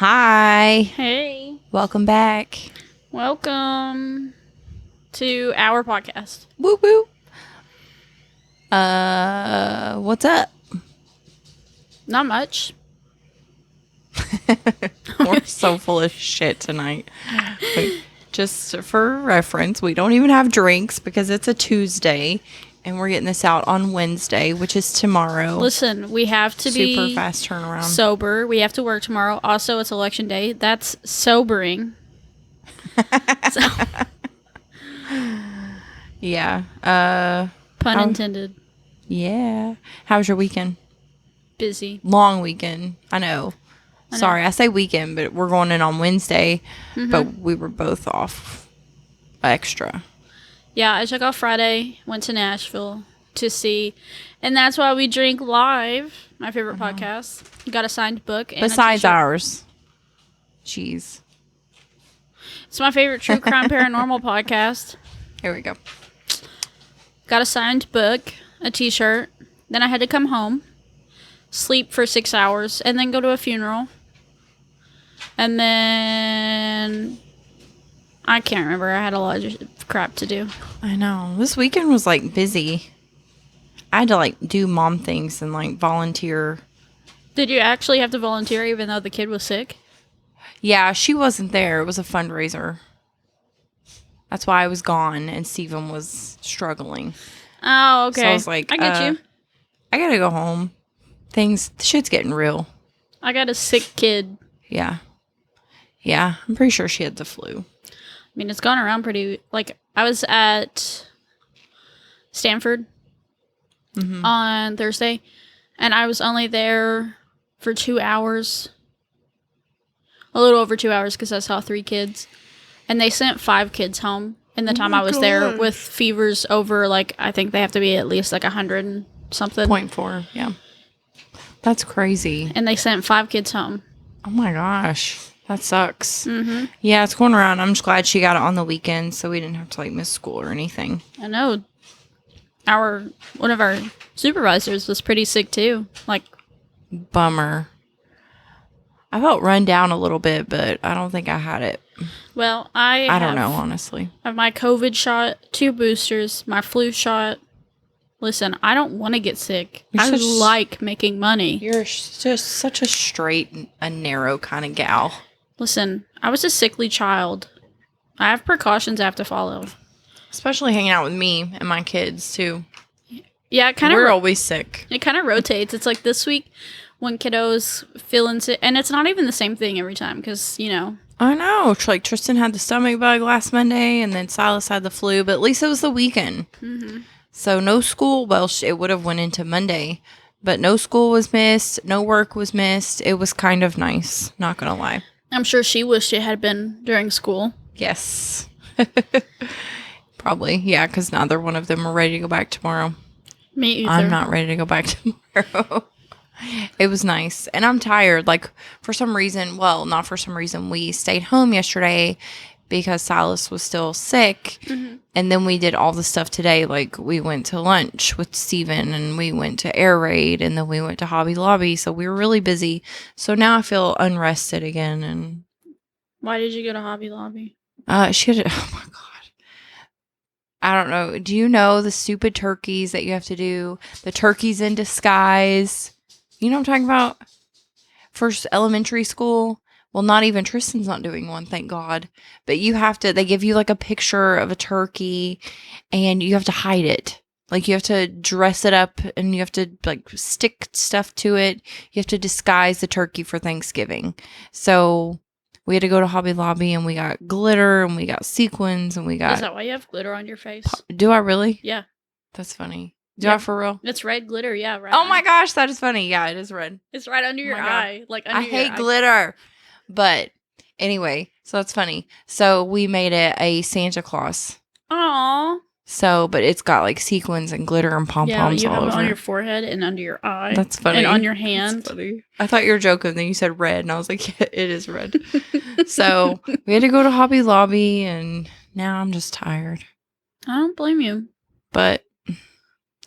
Hi. Hey. Welcome back. Welcome to our podcast. Woo woo. What's up? Not much. We're so full of shit tonight. Just for reference, we don't even have drinks because it's a Tuesday and we're getting this out on Wednesday, which is tomorrow. Listen, we have to be super fast turnaround. Sober. We have to work tomorrow. Also, it's election day. That's sobering. Yeah. Pun intended. Yeah. How was your weekend? Busy. Long weekend. I know. Sorry, I say weekend, but we're going in on Wednesday, but we were both off extra. Yeah, I took off Friday, went to Nashville to see, and that's why we drink live, my favorite podcast. Got a signed book. And besides ours. Jeez. It's my favorite true crime paranormal podcast. Here we go. Got a signed book, a t-shirt. Then I had to come home, sleep for 6 hours, and then go to a funeral. And then I can't remember. I had a lot of crap to do. I know. This weekend was like busy. I had to do mom things and volunteer. Did you actually have to volunteer even though the kid was sick? Yeah, she wasn't there. It was a fundraiser. That's why I was gone and Steven was struggling. Oh, okay. So I was like, I get you. I gotta go home. Shit's getting real. I got a sick kid. Yeah. Yeah, I'm pretty sure she had the flu. I mean, it's gone around pretty... I was at Stanford on Thursday, and I was only there for 2 hours. A little over 2 hours, because I saw 3 kids. And they sent 5 kids home in the time I was there with fevers over, I think they have to be at least 100 and something. 0.4, yeah. That's crazy. And they sent 5 kids home. Oh my gosh. That sucks. Mm-hmm. Yeah, it's going around. I'm just glad she got it on the weekend so we didn't have to miss school or anything. I know. One of our supervisors was pretty sick too. Bummer. I felt run down a little bit, but I don't think I had it. Well, I don't know, honestly. I have my COVID shot, 2 boosters, my flu shot. Listen, I don't want to get sick. I like making money. You're just such a straight, a narrow kind of gal. Listen, I was a sickly child. I have precautions I have to follow. Especially hanging out with me and my kids, too. Yeah, we're always sick. It kind of rotates. It's like this week when kiddos feeling sick. And it's not even the same thing every time because, I know. Tristan had the stomach bug last Monday and then Silas had the flu. But at least it was the weekend. Mm-hmm. So no school. Well, it would have went into Monday. But no school was missed. No work was missed. It was kind of nice. Not going to lie. I'm sure she wished it had been during school. Yes. Probably. Yeah, because neither one of them are ready to go back tomorrow. Me either. I'm not ready to go back tomorrow. It was nice. And I'm tired. For some reason, not for some reason, we stayed home yesterday because Silas was still sick. Mm-hmm. And then we did all the stuff today. We went to lunch with Steven and we went to Air Raid and then we went to Hobby Lobby. So we were really busy. So now I feel unrested again. And why did you go to Hobby Lobby? Oh my God. I don't know. Do you know the stupid turkeys that you have to do? The turkeys in disguise. You know what I'm talking about? First elementary school. Well, not even Tristan's not doing one, thank God. But they give you a picture of a turkey and you have to hide it. You have to dress it up and you have to stick stuff to it. You have to disguise the turkey for Thanksgiving. So we had to go to Hobby Lobby and we got glitter and we got sequins and we got... Is that why you have glitter on your face? Do I really? Yeah. That's funny. Do I for real? It's red glitter, yeah. Right. Oh my gosh, that is funny. Yeah, it is red. It's right under your eye. I hate glitter. But anyway, so that's funny. So we made it a Santa Claus. Aww. So, but it's got sequins and glitter and pom-poms you have all it over. on your forehead and under your eye. That's funny. And on your hand. That's funny. I thought you were joking. Then you said red, and I was like, yeah, it is red. So we had to go to Hobby Lobby, and now I'm just tired. I don't blame you. But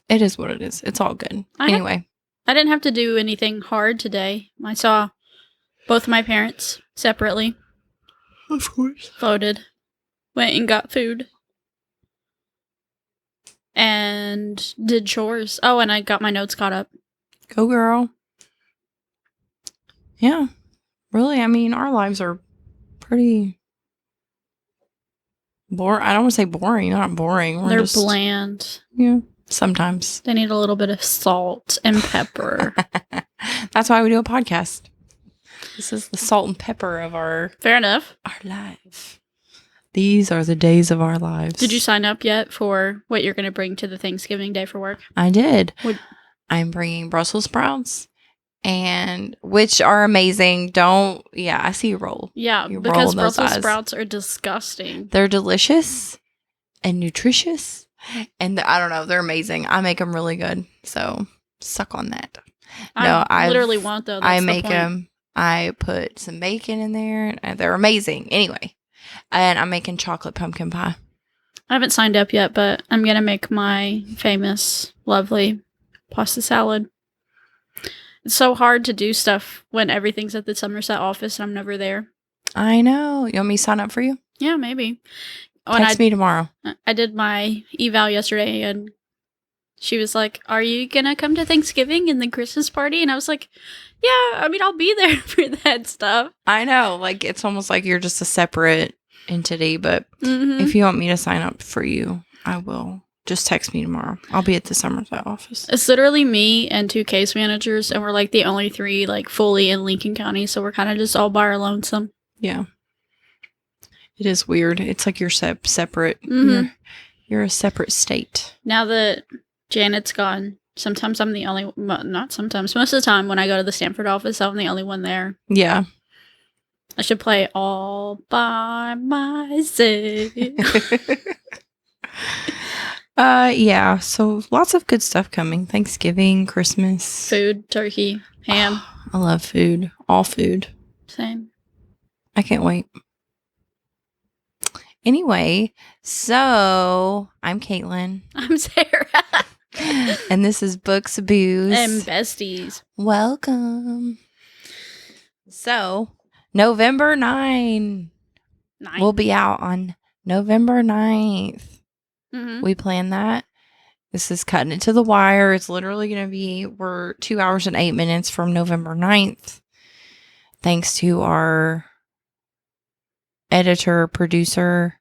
it is what it is. It's all good. Anyway. I didn't have to do anything hard today. I saw Both my parents, separately, Of course. voted, went and got food, and did chores. Oh, and I got my notes caught up. Go girl. Yeah. Really, I mean, our lives are pretty boring. I don't want to say boring. Not boring. They're bland. Yeah. Sometimes. They need a little bit of salt and pepper. That's why we do a podcast. This is the salt and pepper of our Fair enough. life. These are the days of our lives. Did you sign up yet for what you're going to bring to the Thanksgiving Day for work? I did. What? I'm bringing Brussels sprouts, and which are amazing. I see you roll. Yeah, You because roll those Brussels eyes. sprouts are disgusting. They're delicious and nutritious, and I don't know, they're amazing. I make them really good, so suck on that. I literally won't though. That's I the make point. them. I put some bacon in there, and they're amazing. Anyway, and I'm making chocolate pumpkin pie. I haven't signed up yet, but I'm going to make my famous, lovely pasta salad. It's so hard to do stuff when everything's at the Somerset office and I'm never there. I know. You want me to sign up for you? Yeah, maybe. Text me tomorrow. I did my eval yesterday and she was like, "Are you going to come to Thanksgiving and the Christmas party?" And I was like, "Yeah, I mean, I'll be there for that stuff." I know. Like, it's almost like you're just a separate entity, but Mm-hmm. if you want me to sign up for you, I will. Just text me tomorrow. I'll be at the Somerset office. It's literally me and 2 case managers, and we're like the only 3 like fully in Lincoln County, so we're kind of just all by our lonesome. Yeah. It is weird. It's like you're separate. Mhm. You're a separate state. Now that Janet's gone, sometimes I'm the only, not sometimes, most of the time when I go to the Stanford office, I'm the only one there. Yeah. I should play All by Myself. Yeah. So lots of good stuff coming. Thanksgiving, Christmas. Food, turkey, ham. I love food. All food. Same. I can't wait. Anyway, so I'm Caitlin. I'm Sarah. And this is Books, Booze, And Besties. Welcome. So, November 9. 9. We'll be out on November 9th. Mm-hmm. We planned that. This is cutting it to the wire. It's literally going to be, we're 2 hours and 8 minutes from November 9th. Thanks to our editor, producer,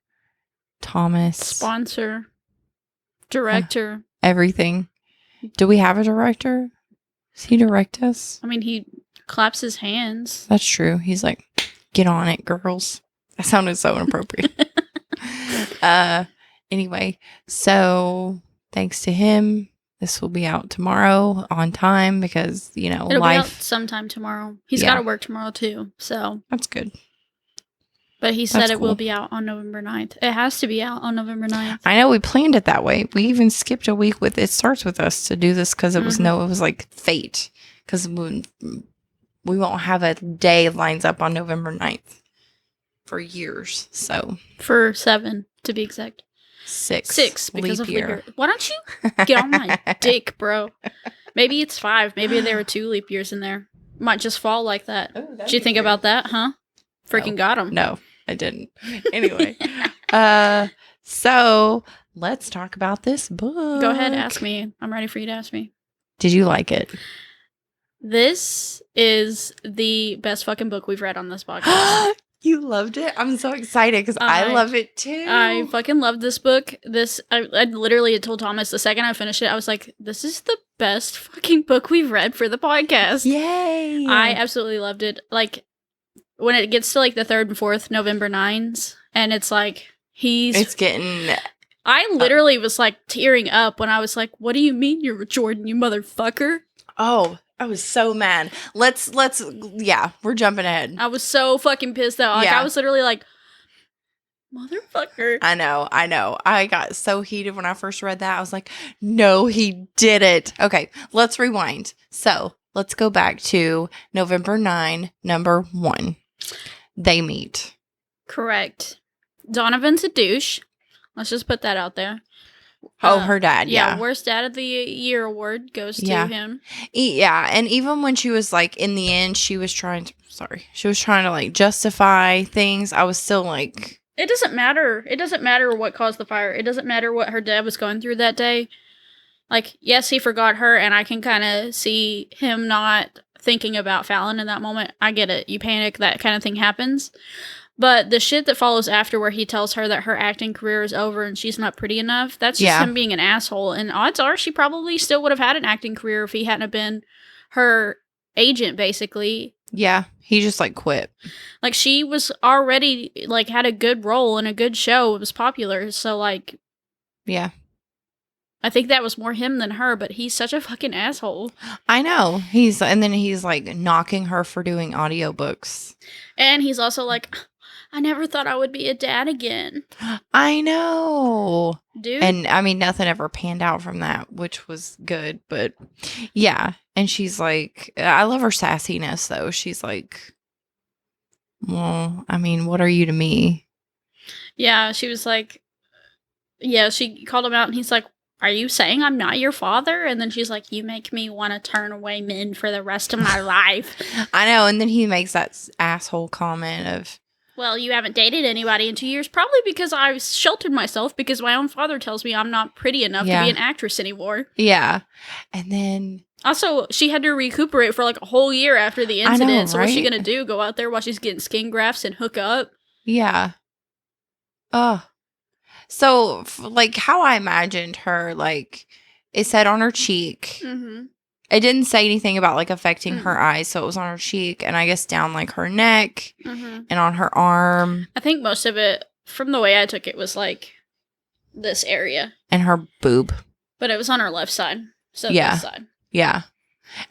Thomas. Sponsor. Director. Everything. Do we have a director? Does he direct us? I mean, he claps his hands. That's true. He's like, get on it, girls. That sounded so inappropriate. Anyway, so thanks to him, this will be out tomorrow on time because, you know, It'll life. be out sometime tomorrow. He's Yeah. got to work tomorrow too, so. That's good. But he said That's it will cool. be out on November 9th. It has to be out on November 9th. I know we planned it that way. We even skipped a week with It Starts With Us to do this because it was Mhm. it was like fate. Because we won't have a day lines up on November 9th for years. So For 7, to be exact. 6. 6, because of leap year. Why don't you get on my dick, bro? Maybe it's 5. Maybe there were 2 leap years in there. Might just fall like that. Did you think about that, huh? Freaking got him. No, I didn't. Anyway, so let's talk about this book. Go ahead, ask me. I'm ready for you to ask me. Did you like it? This is the best fucking book we've read on this podcast. You loved it? I'm so excited because I love it too. I fucking love this book. I literally had told Thomas the second I finished it, I was like, this is the best fucking book we've read for the podcast. Yay! I absolutely loved it. Like, when it gets to like the 3rd and 4th November 9s, and it's like, It's getting... I literally was like tearing up when I was like, what do you mean you're a Jordan, you motherfucker? Oh, I was so mad. Yeah, we're jumping ahead. I was so fucking pissed though. Like, Yeah. I was literally like, motherfucker. I know. I got so heated when I first read that. I was like, no, he did it. Okay, let's rewind. So let's go back to November 9, number 1. They meet. Correct. Donovan's a douche. Let's just put that out there. Oh, her dad, yeah. Worst Dad of the Year award goes to him. Yeah, and even when she was like, in the end, she was trying to like justify things. I was still like, it doesn't matter. It doesn't matter what caused the fire. It doesn't matter what her dad was going through that day. Like, yes, he forgot her, and I can kind of see him not thinking about Fallon in that moment. I get it. You panic, that kind of thing happens. But the shit that follows after, where he tells her that her acting career is over and she's not pretty enough, that's just him being an asshole. And odds are she probably still would have had an acting career if he hadn't have been her agent, basically. Yeah, he just like quit. Like, she was already like had a good role in a good show. It was popular. So like, yeah. I think that was more him than her, but he's such a fucking asshole. I know. And then he's like knocking her for doing audiobooks. And he's also like, I never thought I would be a dad again. I know. Dude. And I mean, nothing ever panned out from that, which was good. But yeah. And she's like, I love her sassiness, though. She's like, well, I mean, what are you to me? Yeah. She was like, yeah, she called him out and he's like, are you saying I'm not your father? And then she's like, you make me want to turn away men for the rest of my life. I know. And then he makes that asshole comment of, well, you haven't dated anybody in 2 years, probably because I've sheltered myself because my own father tells me I'm not pretty enough to be an actress anymore. Yeah. And then also, she had to recuperate for like a whole year after the incident. I know, right? So what's she going to do? Go out there while she's getting skin grafts and hook up? Yeah. So, like, how I imagined her, like, it said on her cheek. Mm-hmm. It didn't say anything about, like, affecting her eyes, so it was on her cheek, and I guess down, like, her neck and on her arm. I think most of it, from the way I took it, was, like, this area. And her boob. But it was on her left side. So this side. Yeah.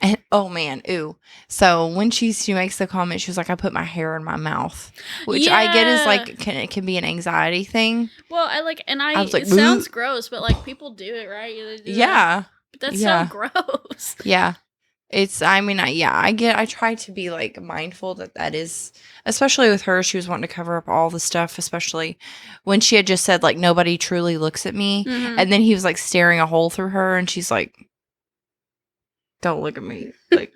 And, oh, man, ooh. So, when she makes the comment, she was like, I put my hair in my mouth. Which I get is, like, it can be an anxiety thing. Well, I was like, it sounds gross, but, like, people do it, right? Do yeah. That. But that's so gross. Yeah. I try to be, like, mindful that is, especially with her, she was wanting to cover up all the stuff, especially when she had just said, like, nobody truly looks at me. Mm-hmm. And then he was, like, staring a hole through her, and she's like, don't look at me. Like,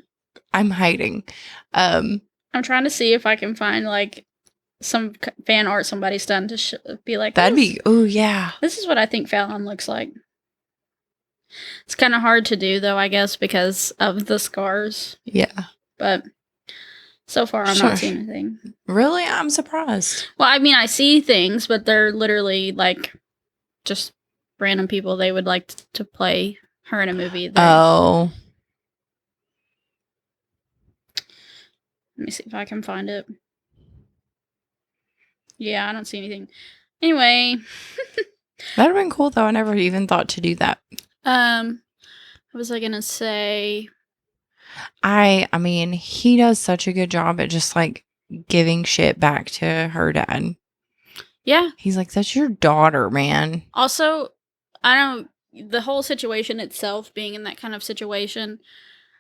I'm hiding. I'm trying to see if I can find, like, some fan art somebody's done to be like, that'd be, oh, yeah. This is what I think Fallon looks like. It's kind of hard to do, though, I guess, because of the scars. Yeah. But so far, I'm not seeing anything. Really? I'm surprised. Well, I mean, I see things, but they're literally, like, just random people they would like to play her in a movie. Oh. Let me see if I can find it. Yeah, I don't see anything. Anyway. That'd have been cool, though. I never even thought to do that. What was I gonna say? I mean, he does such a good job at just, like, giving shit back to her dad. Yeah. He's like, that's your daughter, man. Also, the whole situation itself, being in that kind of situation,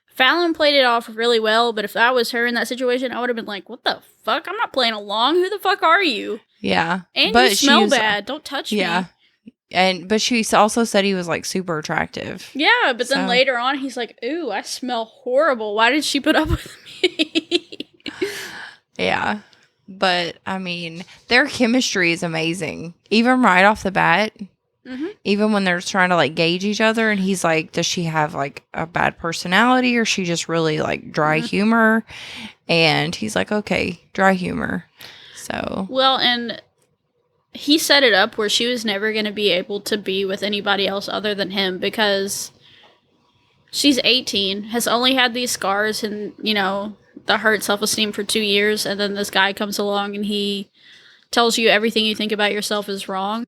Fallon played it off really well, but if I was her in that situation, I would have been like, what the fuck? I'm not playing along. Who the fuck are you? Yeah. And you smell bad. Don't touch me. Yeah. But she also said he was, like, super attractive. Yeah, but then later on, he's like, ooh, I smell horrible. Why did she put up with me? Yeah. But, I mean, their chemistry is amazing. Even right off the bat. Mm-hmm. Even when they're trying to, like, gauge each other. And he's like, does she have, like, a bad personality? Or she just really, like, dry humor? And he's like, okay, dry humor. So. Well, and he set it up where she was never going to be able to be with anybody else other than him because she's 18, has only had these scars and, you know, the hurt self-esteem for 2 years, and then this guy comes along and he tells you everything you think about yourself is wrong.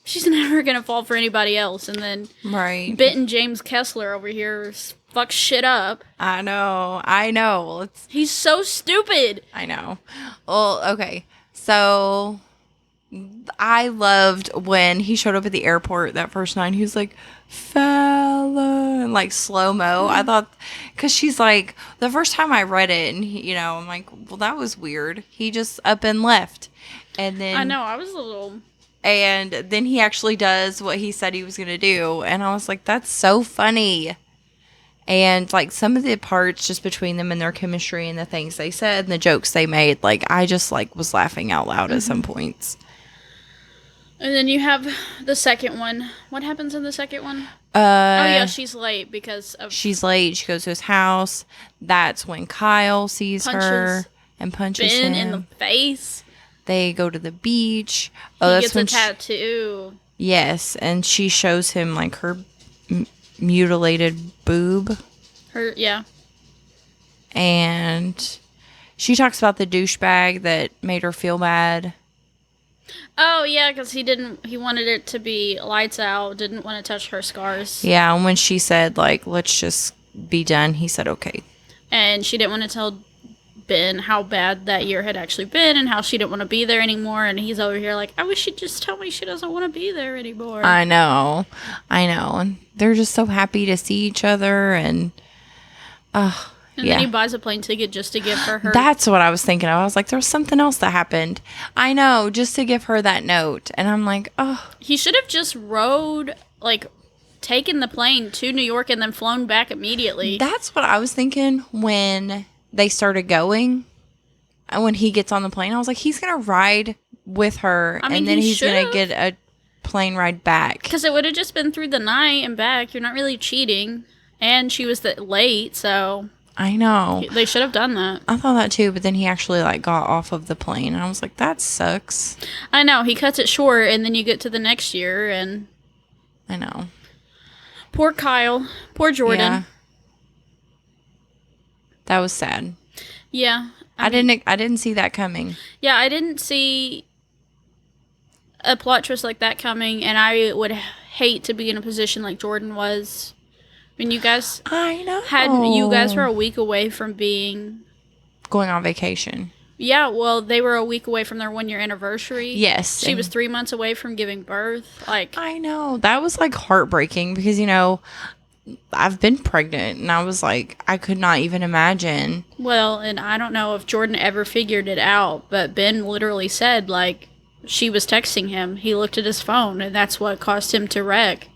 She's never going to fall for anybody else, and then bitten James Kessler over here fucks shit up. I know. He's so stupid. I know. Well, okay. So, I loved when he showed up at the airport that first night. He was like, Fallon, like slow-mo. I thought, because she's like, the first time I read it, and, you know, I'm like, well, that was weird. He just up and left. And then. I know, I was a little. And then he actually does what he said he was going to do. And I was like, that's so funny. And like some of the parts just between them and their chemistry and the things they said and the jokes they made, like I just like was laughing out loud at some points. And then you have the second one. What happens in the second one? She's late because of... She's late. She goes to his house. That's when Kyle sees her and punches Ben him in the face. They go to the beach. He gets a tattoo. Yes, and she shows him like her mutilated boob. Yeah. And she talks about the douchebag that made her feel bad. Oh, yeah, because he wanted it to be lights out, didn't want to touch her scars. Yeah, and when she said, like, let's just be done, he said, okay. And she didn't want to tell Ben how bad that year had actually been and how she didn't want to be there anymore. And he's over here like, I wish she'd just tell me she doesn't want to be there anymore. I know. And they're just so happy to see each other. And then he buys a plane ticket just to give her. That's what I was thinking of. I was like, there was something else that happened. I know, just to give her that note. And I'm like, oh. He should have just rode, like, taken the plane to New York and then flown back immediately. That's what I was thinking when they started going. And when he gets on the plane, I was like, he's going to ride with her. And then he's going to get a plane ride back. Because it would have just been through the night and back. You're not really cheating. And she was late, so... I know. They should have done that. I thought that too, but then he actually like got off of the plane and I was like, that sucks. I know. He cuts it short and then you get to the next year and... I know. Poor Kyle. Poor Jordan. Yeah. That was sad. Yeah. I didn't see that coming. Yeah, I didn't see a plot twist like that coming, and I would hate to be in a position like Jordan was. I mean, you guys... I know. You guys were a week away from being... going on vacation. Yeah, well, they were a week away from their 1-year anniversary. Yes. She was 3 months away from giving birth. Like, I know. That was, like, heartbreaking because, I've been pregnant, and I was like, I could not even imagine. Well, and I don't know if Jordan ever figured it out, but Ben literally said, like, she was texting him. He looked at his phone, and that's what caused him to wreck.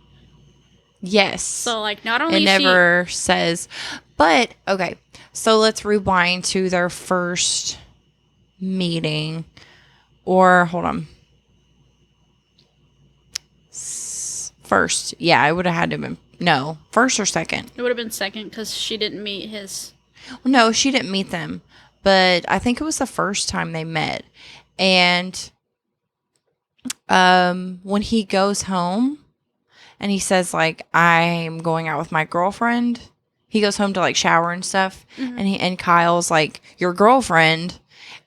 Yes. So, like, not only it never says, but, okay, so let's rewind to their first meeting, or, hold on. First, yeah, I would have had to have been, no, first or second. It would have been second, because she didn't meet his... Well, no, she didn't meet them, but I think it was the first time they met, and, when he goes home, and he says, like, I'm going out with my girlfriend. He goes home to, like, shower and stuff. Mm-hmm. And Kyle's like, your girlfriend.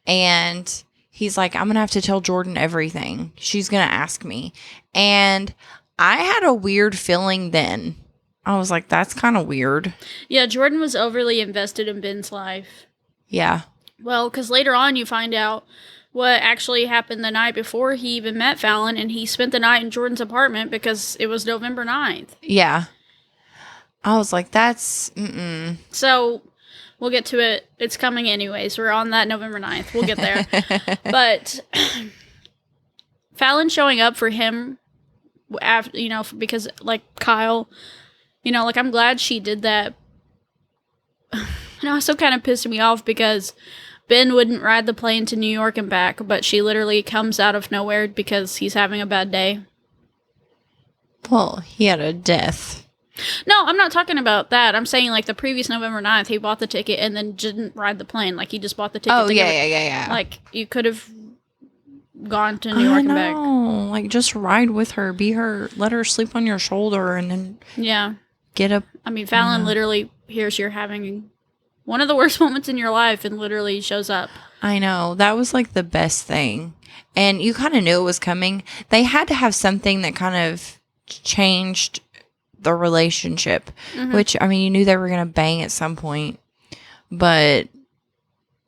And he's like, I'm going to have to tell Jordan everything. She's going to ask me. And I had a weird feeling then. I was like, that's kind of weird. Yeah, Jordan was overly invested in Ben's life. Yeah. Well, because later on you find out what actually happened the night before he even met Fallon, and he spent the night in Jordan's apartment because it was November 9th. Yeah. I was like, that's... So, we'll get to it. It's coming anyways. We're on that November 9th. We'll get there. But Fallon showing up for him, after, because, like, Kyle, like, I'm glad she did that. It also kind of pissed me off because... Ben wouldn't ride the plane to New York and back, but she literally comes out of nowhere because he's having a bad day. Well, he had a death. No, I'm not talking about that. I'm saying, like, the previous November 9th, he bought the ticket and then didn't ride the plane. Like, he just bought the ticket. Oh, yeah. Like, you could have gone to New York and back. Like, just ride with her. Be her. Let her sleep on your shoulder and then... Yeah. Get up. I mean, Fallon literally hears you're having... one of the worst moments in your life and literally shows up. I know. That was like the best thing. And you kind of knew it was coming. They had to have something that kind of changed the relationship. Mm-hmm. Which, I mean, you knew they were going to bang at some point. But,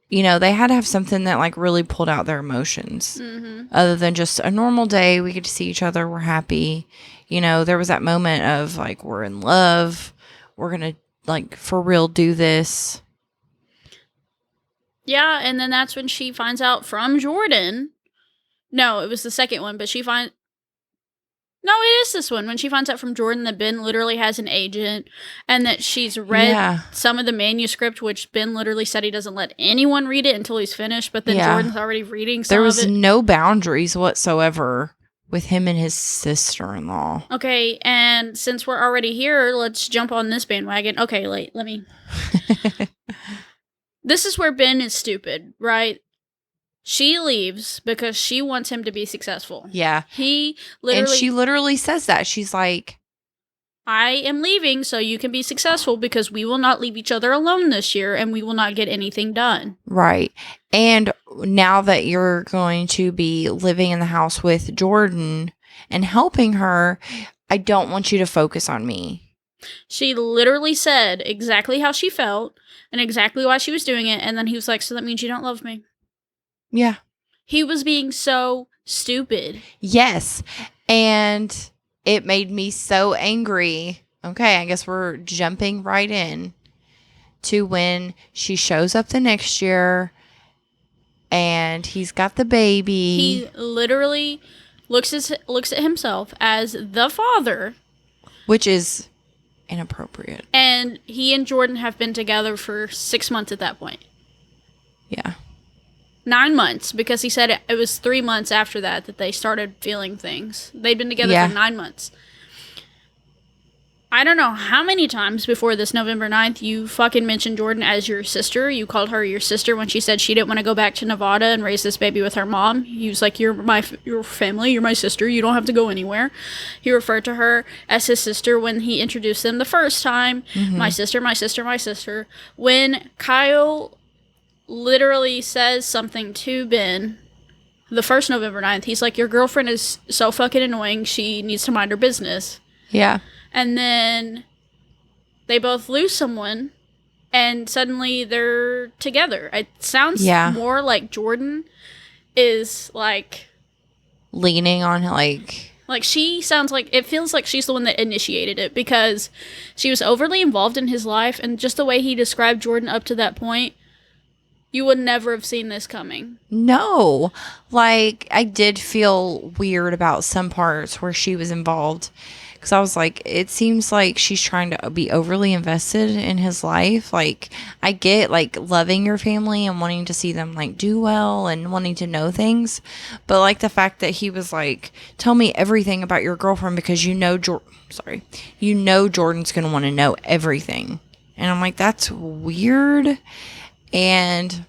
they had to have something that like really pulled out their emotions. Mm-hmm. Other than just a normal day. We get to see each other. We're happy. There was that moment of like, we're in love. We're going to like for real do this. Yeah, and then that's when she finds out from Jordan. No, it was the second one, but No, it is this one. When she finds out from Jordan that Ben literally has an agent and that she's read some of the manuscript, which Ben literally said he doesn't let anyone read it until he's finished, but then Jordan's already reading some of it. There was no boundaries whatsoever with him and his sister-in-law. Okay, and since we're already here, let's jump on this bandwagon. Okay, let me... This is where Ben is stupid, right? She leaves because she wants him to be successful. Yeah. He literally... And she literally says that. She's like... I am leaving so you can be successful because we will not leave each other alone this year and we will not get anything done. Right. And now that you're going to be living in the house with Jordan and helping her, I don't want you to focus on me. She literally said exactly how she felt and exactly why she was doing it. And then he was like, so that means you don't love me. Yeah. He was being so stupid. Yes. And it made me so angry. Okay, I guess we're jumping right in to when she shows up the next year and he's got the baby. He literally looks at himself as the father. Which is inappropriate. And he and Jordan have been together for 6 months at that point. Yeah. 9 months, because he said it was 3 months after that they started feeling things. They'd been together for 9 months. I don't know how many times before this November 9th you fucking mentioned Jordan as your sister. You called her your sister when she said she didn't want to go back to Nevada and raise this baby with her mom. He was like, your family, you're my sister, you don't have to go anywhere. He referred to her as his sister when he introduced them the first time. Mm-hmm. My sister, my sister, my sister. When Kyle literally says something to Ben the first November 9th, he's like, your girlfriend is so fucking annoying, she needs to mind her business. Yeah. And then they both lose someone and suddenly they're together. It sounds more like Jordan is like leaning on like she sounds like, it feels like she's the one that initiated it because she was overly involved in his life, and just the way he described Jordan up to that point, you would never have seen this coming. No. Like, I did feel weird about some parts where she was involved. Because I was like, it seems like she's trying to be overly invested in his life. Like, I get, like, loving your family and wanting to see them, like, do well and wanting to know things. But, like, the fact that he was like, tell me everything about your girlfriend because you know Jordan's going to want to know everything. And I'm like, that's weird. And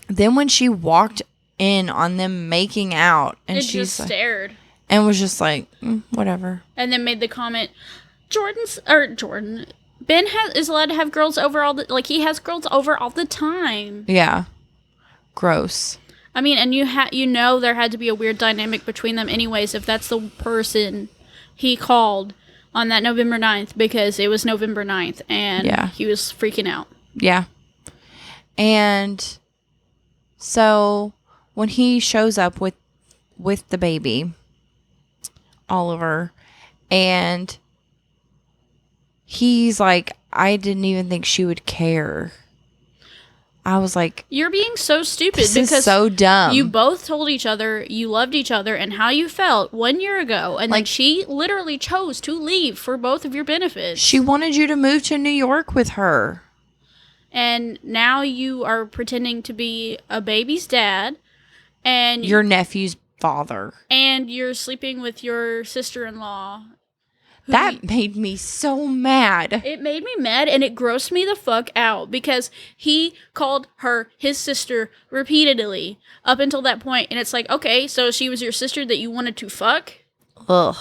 then when she walked in on them making out, and she just stared and was just like, whatever. And then made the comment, Ben is allowed to have girls over he has girls over all the time. Yeah. Gross. I mean, and you know there had to be a weird dynamic between them anyways, if that's the person he called on that November 9th, because it was November 9th, and he was freaking out. Yeah. And so when he shows up with the baby, Oliver, and he's like, I didn't even think she would care. I was like, you're being so stupid. This because is so dumb. You both told each other you loved each other and how you felt 1 year ago, and then she literally chose to leave for both of your benefits. She wanted you to move to New York with her. And now you are pretending to be a baby's dad. And your nephew's father. And you're sleeping with your sister-in-law. That made me so mad. It made me mad, and it grossed me the fuck out because he called her his sister repeatedly up until that point. And it's like, okay, so she was your sister that you wanted to fuck? Ugh.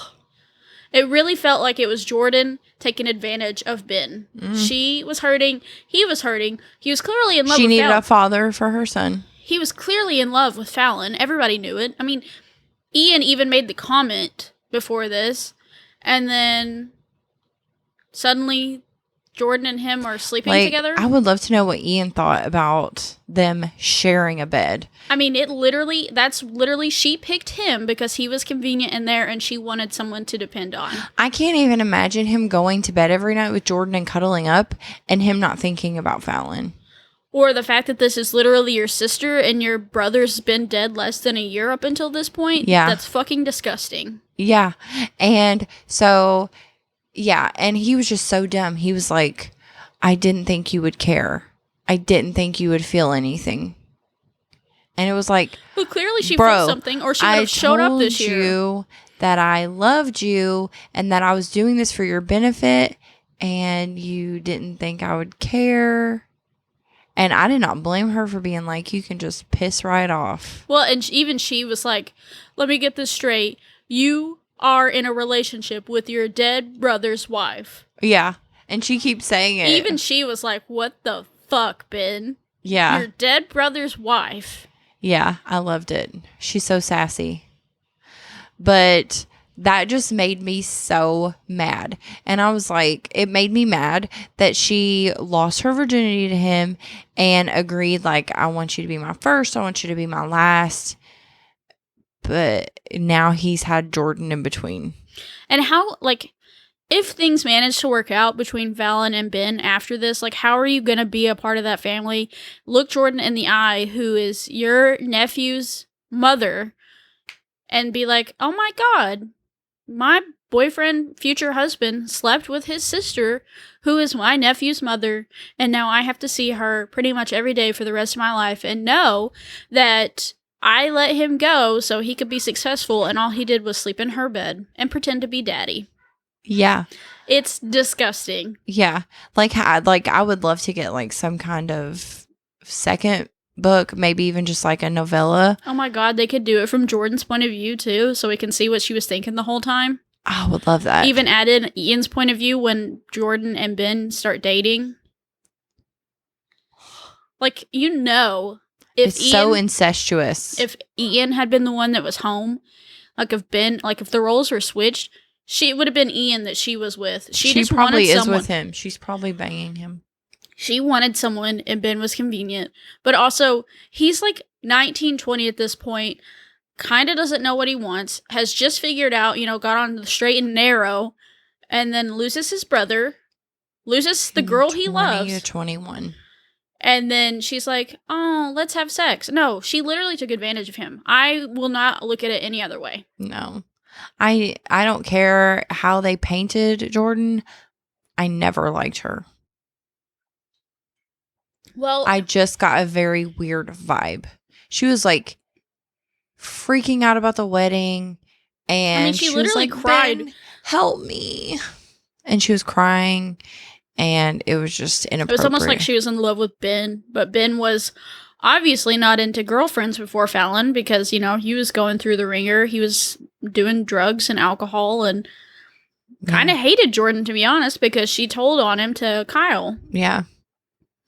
It really felt like it was Jordan taking advantage of Ben. She was hurting. He was hurting. He was clearly in love with Fallon. She needed a father for her son. He was clearly in love with Fallon. Everybody knew it. I mean, Ian even made the comment before this. And then suddenly Jordan and him are sleeping together. I would love to know what Ian thought about them sharing a bed. I mean, that's literally, she picked him because he was convenient in there and she wanted someone to depend on. I can't even imagine him going to bed every night with Jordan and cuddling up and him not thinking about Fallon. Or the fact that this is literally your sister and your brother's been dead less than a year up until this point. Yeah. That's fucking disgusting. Yeah. And so, yeah. And he was just so dumb. He was like, I didn't think you would care. I didn't think you would feel anything. And it was like, but clearly she bro, feels something, or she would have showed up this year. I told you that I loved you and that I was doing this for your benefit, and you didn't think I would care. And I did not blame her for being like, you can just piss right off. Well, and even she was like, let me get this straight. You are in a relationship with your dead brother's wife. Yeah. And she keeps saying it. Even she was like, what the fuck, Ben? Yeah. Your dead brother's wife. Yeah, I loved it. She's so sassy. But that just made me so mad. And I was like, it made me mad that she lost her virginity to him and agreed, like, I want you to be my first. I want you to be my last. But now he's had Jordan in between. And how, like, if things manage to work out between Valen and Ben after this, like, how are you going to be a part of that family? Look Jordan in the eye, who is your nephew's mother, and be like, oh my God, my boyfriend, future husband, slept with his sister, who is my nephew's mother, and now I have to see her pretty much every day for the rest of my life, and know that I let him go so he could be successful, and all he did was sleep in her bed and pretend to be daddy. Yeah. It's disgusting. Yeah. Like I would love to get like some kind of second book, maybe even just like a novella. Oh my God, they could do it from Jordan's point of view too, so we can see what she was thinking the whole time. I would love that. Even add in Ian's point of view when Jordan and Ben start dating. Like, you know, if it's Ian, so incestuous. If Ian had been the one that was home, like if the roles were switched, it would have been Ian that she was with. She just probably wanted is someone. With him. She's probably banging him. She wanted someone, and Ben was convenient. But also, he's like 19, 20 at this point, kind of doesn't know what he wants, has just figured out, got on the straight and narrow, and then loses his brother, loses the girl he loves. 20 or 21. And then she's like, oh, let's have sex. No, she literally took advantage of him. I will not look at it any other way. No. I don't care how they painted Jordan. I never liked her. Well, I just got a very weird vibe. She was like freaking out about the wedding, and she literally was like, cried. Ben, help me. And she was crying, and it was just inappropriate. It was almost like she was in love with Ben, but Ben was obviously not into girlfriends before Fallon because, he was going through the ringer. He was doing drugs and alcohol and kind of hated Jordan, to be honest, because she told on him to Kyle. Yeah.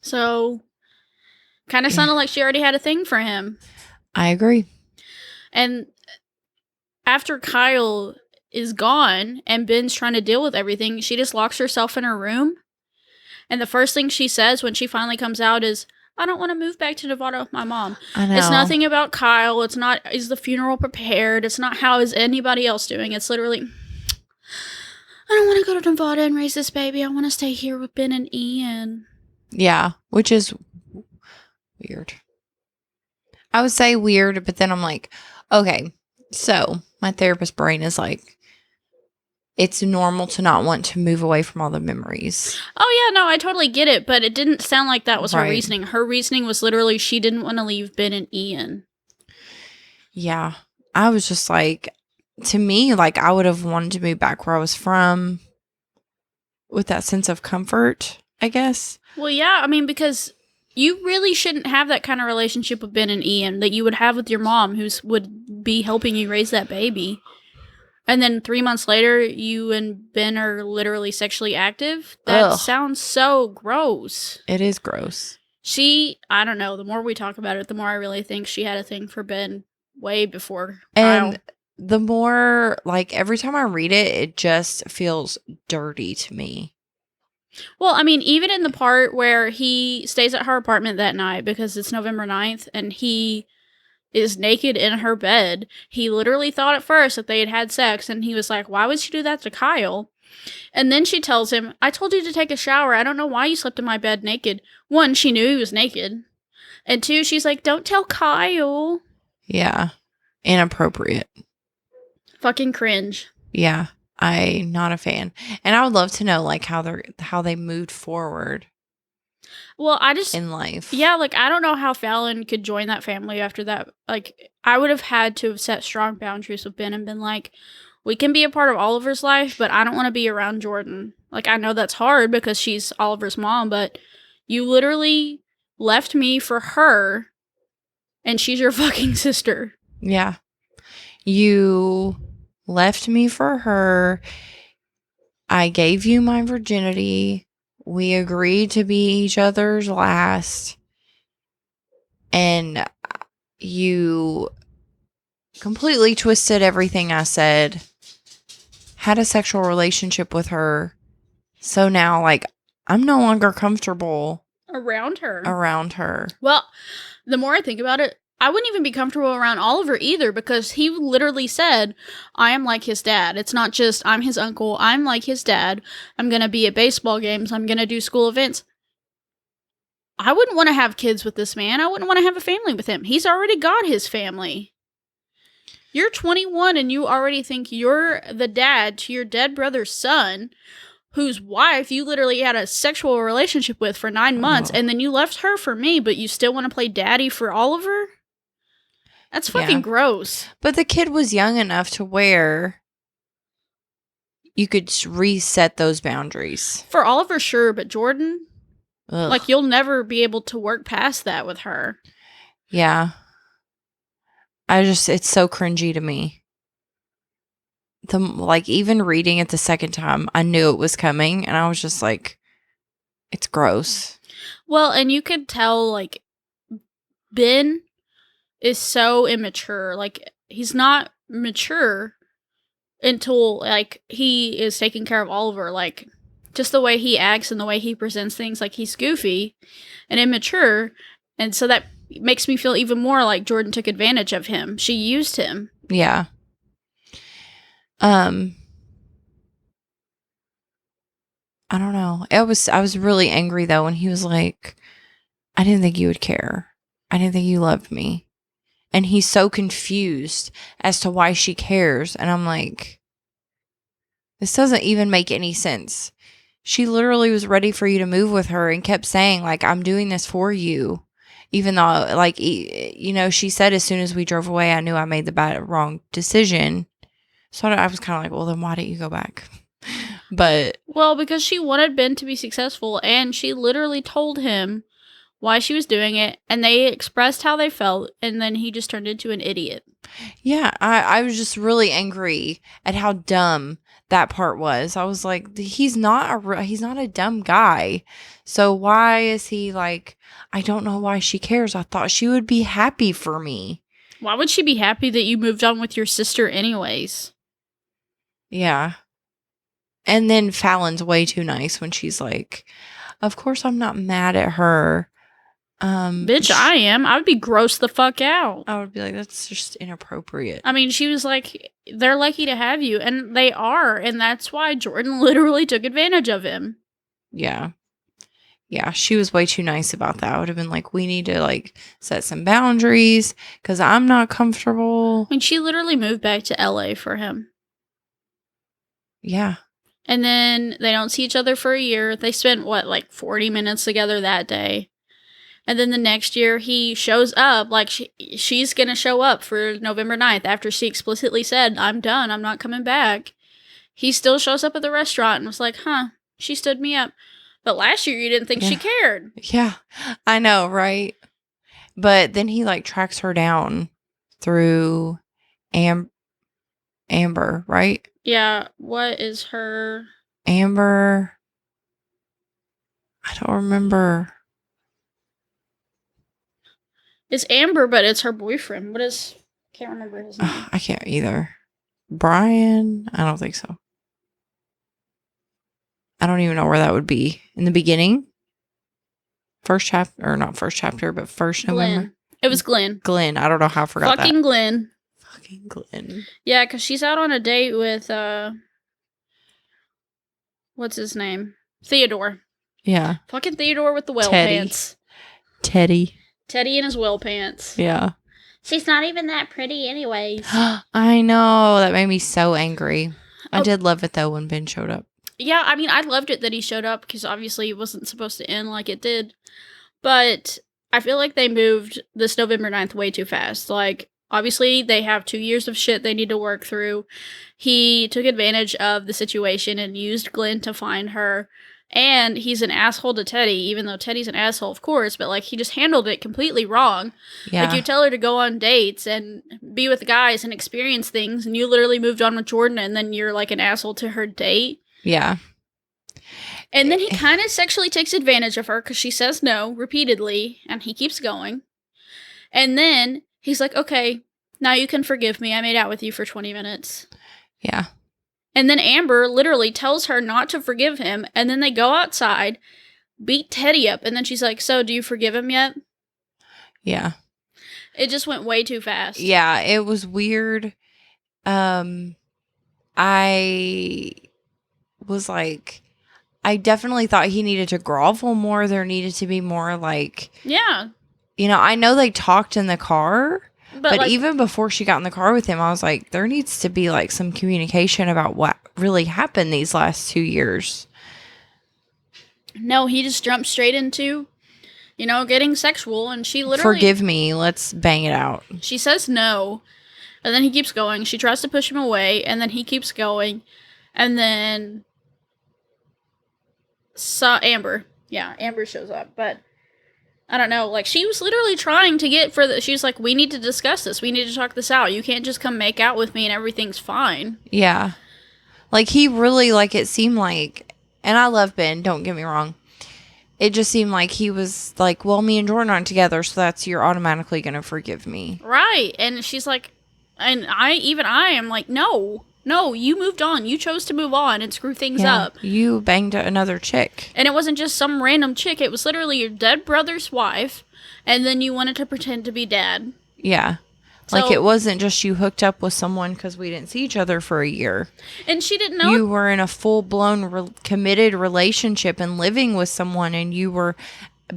So, kind of sounded like she already had a thing for him. I agree. And after Kyle is gone and Ben's trying to deal with everything, she just locks herself in her room. And the first thing she says when she finally comes out is, I don't want to move back to Nevada with my mom. I know. It's nothing about Kyle. It's not, is the funeral prepared? It's not how is anybody else doing. It's literally, I don't want to go to Nevada and raise this baby. I want to stay here with Ben and Ian. Yeah, which is weird. I would say weird, but then I'm like, okay, so my therapist brain is like, it's normal to not want to move away from all the memories. Oh, yeah, no, I totally get it, but it didn't sound like that was her Right. reasoning. Her reasoning was literally she didn't want to leave Ben and Ian. Yeah, I was just like, to me, like, I would have wanted to move back where I was from with that sense of comfort, I guess. Well, yeah, I mean, because you really shouldn't have that kind of relationship with Ben and Ian that you would have with your mom, who would be helping you raise that baby. And then 3 months later, you and Ben are literally sexually active. That sounds so gross. It is gross. I don't know, the more we talk about it, the more I really think she had a thing for Ben way before And Kyle. the more, like, every time I read it, it just feels dirty to me. Well, I mean, even in the part where he stays at her apartment that night because it's November 9th and he is naked in her bed, he literally thought at first that they had had sex, and he was like, why would she do that to Kyle? And then she tells him, I told you to take a shower. I don't know why you slept in my bed naked. One, she knew he was naked. And two, she's like, don't tell Kyle. Yeah. Inappropriate. Fucking cringe. Yeah. I'm not a fan. And I would love to know like how they moved forward. Well, I just in life. Yeah, like I don't know how Fallon could join that family after that. Like I would have had to have set strong boundaries with Ben and been like, we can be a part of Oliver's life, but I don't want to be around Jordan. Like I know that's hard because she's Oliver's mom, but you literally left me for her and she's your fucking sister. Yeah. You left me for her. I gave you my virginity. We agreed to be each other's last. And you completely twisted everything I said. Had a sexual relationship with her. So now, like, I'm no longer comfortable around her. Well, the more I think about it, I wouldn't even be comfortable around Oliver either because he literally said, I am like his dad. It's not just I'm his uncle. I'm like his dad. I'm going to be at baseball games. I'm going to do school events. I wouldn't want to have kids with this man. I wouldn't want to have a family with him. He's already got his family. You're 21 and you already think you're the dad to your dead brother's son, whose wife you literally had a sexual relationship with for 9 months, and then you left her for me, but you still want to play daddy for Oliver? That's fucking gross. But the kid was young enough to where you could reset those boundaries. For Oliver, sure, but Jordan? Ugh. Like, you'll never be able to work past that with her. Yeah. It's so cringy to me. Even reading it the second time, I knew it was coming, and I was just like, it's gross. Well, and you could tell, like, Ben is so immature. Like, he's not mature until, like, he is taking care of Oliver. Like, just the way he acts and the way he presents things, like, he's goofy and immature. And so that makes me feel even more like Jordan took advantage of him. She used him. Yeah. I don't know. I was really angry though when he was like, I didn't think you would care. I didn't think you loved me. And he's so confused as to why she cares. And I'm like, this doesn't even make any sense. She literally was ready for you to move with her and kept saying, like, I'm doing this for you. Even though, like, you know, she said as soon as we drove away, I knew I made the wrong decision. So I was kind of like, well, then why didn't you go back? But well, because she wanted Ben to be successful, and she literally told him why she was doing it, and they expressed how they felt, and then he just turned into an idiot. Yeah, I was just really angry at how dumb that part was. I was like, he's not a dumb guy. So why is he like, I don't know why she cares. I thought she would be happy for me. Why would she be happy that you moved on with your sister anyways? Yeah. And then Fallon's way too nice when she's like, of course I'm not mad at her. Bitch, I am. I would be grossed the fuck out. I would be like, that's just inappropriate. I mean, she was like, they're lucky to have you. And they are. And that's why Jordan literally took advantage of him. Yeah. Yeah, she was way too nice about that. I would have been like, we need to like set some boundaries because I'm not comfortable. And she literally moved back to LA for him. Yeah. And then they don't see each other for a year. They spent, 40 minutes together that day. And then the next year, he shows up, like, she's going to show up for November 9th after she explicitly said, I'm done, I'm not coming back. He still shows up at the restaurant and was like, she stood me up. But last year, you didn't think she cared. Yeah, I know, right? But then he, like, tracks her down through Amber, right? Yeah, what is her? Amber. I don't remember. It's Amber, but it's her boyfriend. What is? Can't remember his name. I can't either. Brian? I don't think so. I don't even know where that would be. In the beginning? First chapter, or not first chapter, but first November? Glenn. It was Glenn. Glenn. I don't know how I forgot that. Fucking Glenn. Fucking Glenn. Yeah, because she's out on a date with what's his name? Theodore. Yeah. Fucking Theodore with the whale Teddy. pants. Teddy. Teddy in his whale pants. Yeah. She's not even that pretty anyways. I know. That made me so angry. I did love it, though, when Ben showed up. Yeah, I mean, I loved it that he showed up because obviously it wasn't supposed to end like it did. But I feel like they moved this November 9th way too fast. Like, obviously, they have 2 years of shit they need to work through. He took advantage of the situation and used Glenn to find her. And he's an asshole to Teddy, even though Teddy's an asshole, of course. But, like, he just handled it completely wrong. Yeah. Like, you tell her to go on dates and be with guys and experience things. And you literally moved on with Jordan. And then you're, like, an asshole to her date. Yeah. And then he kind of sexually takes advantage of her because she says no repeatedly. And he keeps going. And then he's like, okay, now you can forgive me. I made out with you for 20 minutes. Yeah. And then Amber literally tells her not to forgive him. And then they go outside, beat Teddy up. And then she's like, so do you forgive him yet? Yeah. It just went way too fast. Yeah, it was weird. I was like, I definitely thought he needed to grovel more. There needed to be more, like... Yeah. You know, I know they talked in the car... But like, even before she got in the car with him, I was like, there needs to be like some communication about what really happened these last 2 years. No, he just jumped straight into, you know, getting sexual. And she literally... Forgive me. Let's bang it out. She says no. And then he keeps going. She tries to push him away. And then he keeps going. And then... Amber. Yeah, Amber shows up. But... I don't know, like, she was literally trying to get she was like, we need to discuss this, we need to talk this out, you can't just come make out with me and everything's fine. Yeah. Like, he really, like, it seemed like, and I love Ben, don't get me wrong, it just seemed like he was like, well, me and Jordan aren't together, so you're automatically gonna forgive me. Right, and she's like, and I am like, no, you moved on. You chose to move on and screw things up. You banged another chick. And it wasn't just some random chick. It was literally your dead brother's wife. And then you wanted to pretend to be dad. Yeah. Like, it wasn't just you hooked up with someone because we didn't see each other for a year. And she didn't know. You were in a full-blown committed relationship and living with someone. And you were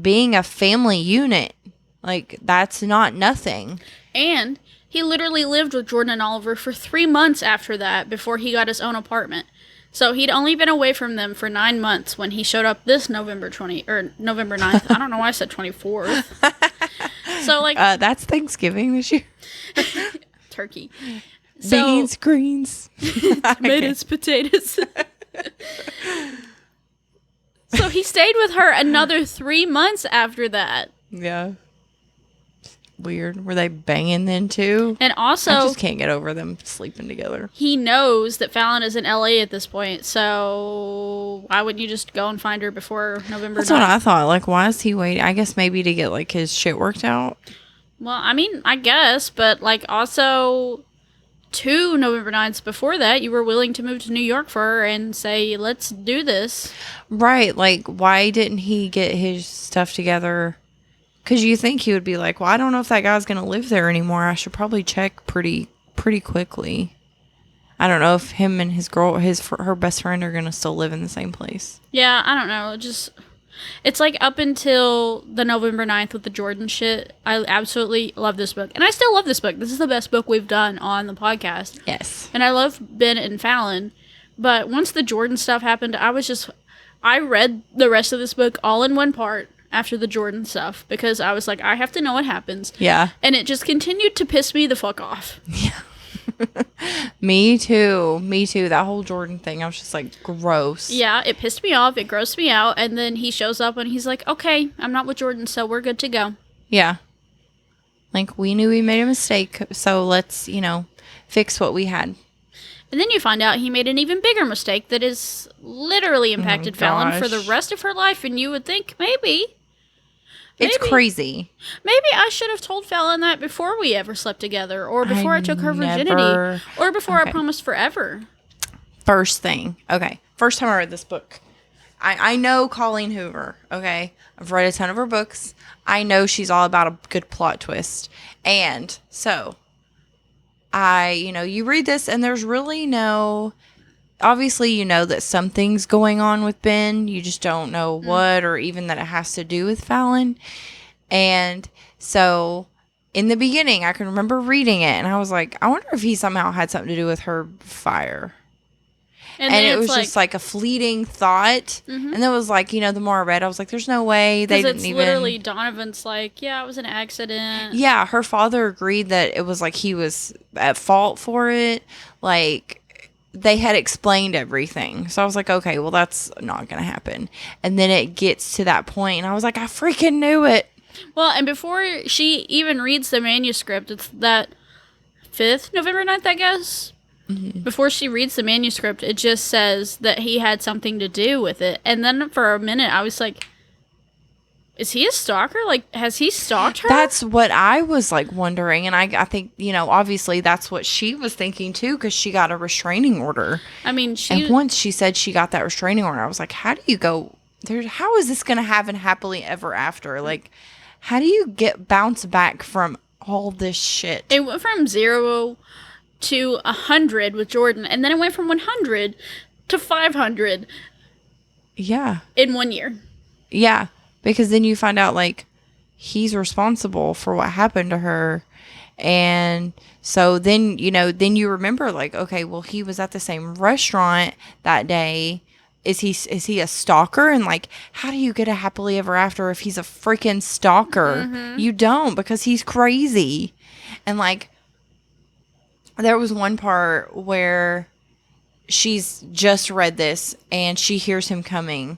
being a family unit. Like, that's not nothing. And... he literally lived with Jordan and Oliver for 3 months after that before he got his own apartment. So he'd only been away from them for 9 months when he showed up this November 9th. I don't know why I said 24th. So, like... that's Thanksgiving this year. Turkey. Beans, greens. Tomatoes, potatoes. So he stayed with her another 3 months after that. Yeah. Weird. Were they banging then too? And also, I just can't get over them sleeping together. He knows that Fallon is in LA at this point, so why wouldn't you just go and find her before November 9th? That's what I thought. Like, why is he waiting? I guess maybe to get like his shit worked out. Well, I mean, I guess, but like also 2 November 9ths before that, you were willing to move to New York for her and say, let's do this. Right. Like, why didn't he get his stuff together? Because you think he would be like, well, I don't know if that guy's going to live there anymore. I should probably check pretty quickly. I don't know if him and her best friend are going to still live in the same place. Yeah, I don't know. It's like up until the November 9th with the Jordan shit, I absolutely love this book. And I still love this book. This is the best book we've done on the podcast. Yes. And I love Ben and Fallon. But once the Jordan stuff happened, I read the rest of this book all in one part. After the Jordan stuff, because I was like, I have to know what happens. Yeah. And it just continued to piss me the fuck off. Yeah. Me too. That whole Jordan thing, I was just like, gross. Yeah, it pissed me off. It grossed me out. And then he shows up and he's like, okay, I'm not with Jordan, so we're good to go. Yeah. Like, we knew we made a mistake, so let's, fix what we had. And then you find out he made an even bigger mistake that has literally impacted Fallon for the rest of her life. And you would think, maybe. It's crazy. Maybe I should have told Fallon that before we ever slept together, or before I took her virginity, or before I promised forever. First thing. Okay. First time I read this book. I know Colleen Hoover, okay? I've read a ton of her books. I know she's all about a good plot twist. And so, you read this and there's really no obviously you know that something's going on with Ben. You just don't know what, or even that it has to do with Fallon. And so in the beginning, I can remember reading it, and I was like, I wonder if he somehow had something to do with her fire. And it was just like a fleeting thought. And then it was like, you know, the more I read, I was like, there's no way they didn't even. Literally Donovan's like, yeah, it was an accident. Yeah, her father agreed that it was like he was at fault for it. Like, they had explained everything. So I was like, okay, well, that's not going to happen. And then it gets to that point, and I was like, I freaking knew it. Well, and before she even reads the manuscript, it's that 5th, November 9th, I guess. Before she reads the manuscript, it just says that he had something to do with it. And then for a minute, I was like, is he a stalker? Like, has he stalked her? That's what I was, like, wondering. And I think, you know, obviously that's what she was thinking, too, because she got a restraining order. I mean, And once she said she got that restraining order, I was like, how do you go... How is this going to happen happily ever after? Like, how do you bounce back from all this shit? It went from 0 to 100 with Jordan, and then it went from 100 to 500. Yeah. In 1 year. Yeah, because then you find out, like, he's responsible for what happened to her. And so then, you know, then you remember, like, okay, well, he was at the same restaurant that day. Is he a stalker? And, like, how do you get a happily ever after if he's a freaking stalker? You don't, because he's crazy. And, like, there was one part where she's just read this and she hears him coming,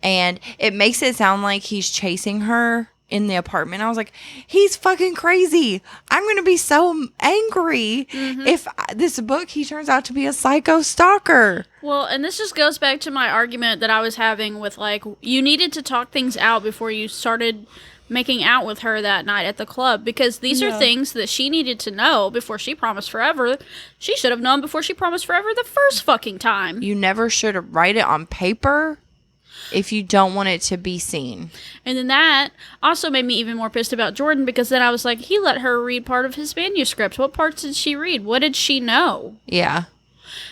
and it makes it sound like he's chasing her in the apartment. I was like, he's fucking crazy. I'm going to be so angry if this book, he turns out to be a psycho stalker. Well, and this just goes back to my argument that I was having with, like, you needed to talk things out before you started making out with her that night at the club, because these are things that she needed to know before she promised forever. She should have known before she promised forever the first fucking time. You never should write it on paper if you don't want it to be seen. And then that also made me even more pissed about Jordan, because then I was like, he let her read part of his manuscript. What parts did she read? What did she know? Yeah.